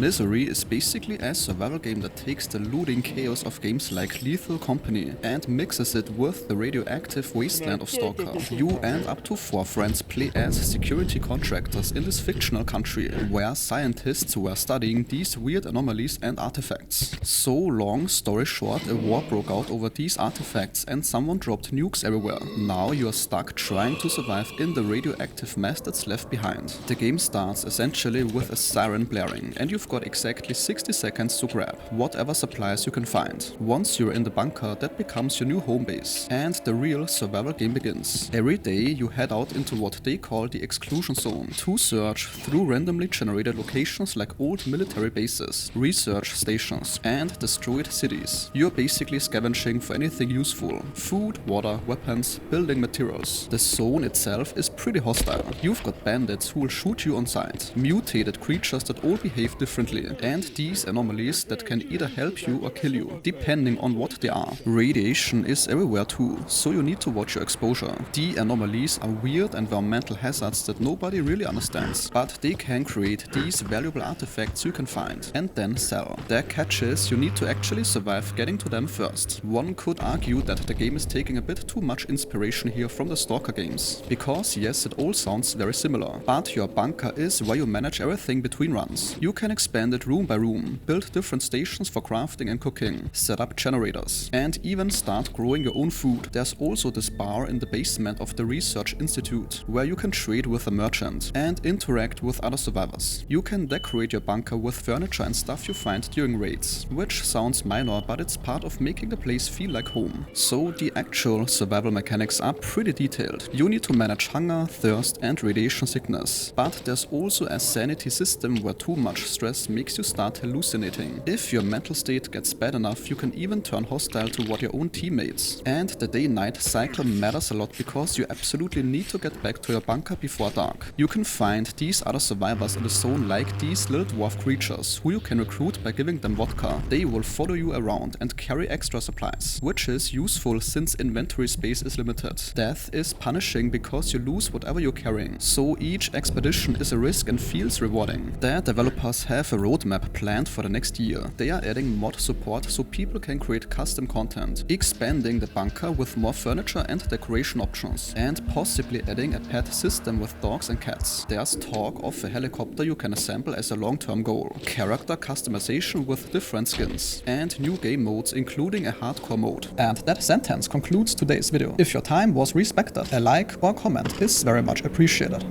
Misery is basically a survival game that takes the looting chaos of games like Lethal Company and mixes it with the radioactive wasteland of Stalker. You and up to 4 friends play as security contractors in this fictional country, where scientists were studying these weird anomalies and artifacts. So long story short, a war broke out over these artifacts and someone dropped nukes everywhere. Now you are stuck trying to survive in the radioactive mess that's left behind. The game starts essentially with a siren blaring, and you've got exactly 60 seconds to grab whatever supplies you can find. Once you're in the bunker, that becomes your new home base, and the real survival game begins. Every day you head out into what they call the Exclusion zone to search through randomly generated locations like old military bases, research stations, and destroyed cities. You're basically scavenging for anything useful: food, water, weapons, building materials. The zone itself is pretty hostile. You've got bandits who will shoot you on sight, mutated creatures that all behave differently, and these anomalies that can either help you or kill you, depending on what they are. Radiation is everywhere too, so you need to watch your exposure. The anomalies are weird environmental hazards that nobody really understands, but they can create these valuable artifacts you can find and then sell. Their catch is you need to actually survive getting to them first. One could argue that the game is taking a bit too much inspiration here from the Stalker games, because yes, it all sounds very similar, but your bunker is where you manage everything between runs. You can expand it room by room, build different stations for crafting and cooking, set up generators, and even start growing your own food. There's also this bar in the basement of the research institute, where you can trade with a merchant and interact with other survivors. You can decorate your bunker with furniture and stuff you find during raids, which sounds minor, but it's part of making the place feel like home. So the actual survival mechanics are pretty detailed. You need to manage hunger, thirst, and radiation sickness, but there's also a sanity system where too much stress makes you start hallucinating. If your mental state gets bad enough, you can even turn hostile toward your own teammates. And the day-night cycle matters a lot because you absolutely need to get back to your bunker before dark. You can find these other survivors in the zone like these little dwarf creatures who you can recruit by giving them vodka. They will follow you around and carry extra supplies, which is useful since inventory space is limited. Death is punishing because you lose whatever you're carrying, so each expedition is a risk and feels rewarding. The developers have a roadmap planned for the next year. They are adding mod support so people can create custom content, expanding the bunker with more furniture and decoration options, and possibly adding a pet system with dogs and cats. There's talk of a helicopter you can assemble as a long-term goal, character customization with different skins, and new game modes including a hardcore mode. And that sentence concludes today's video. If your time was respected, a like or comment is very much appreciated.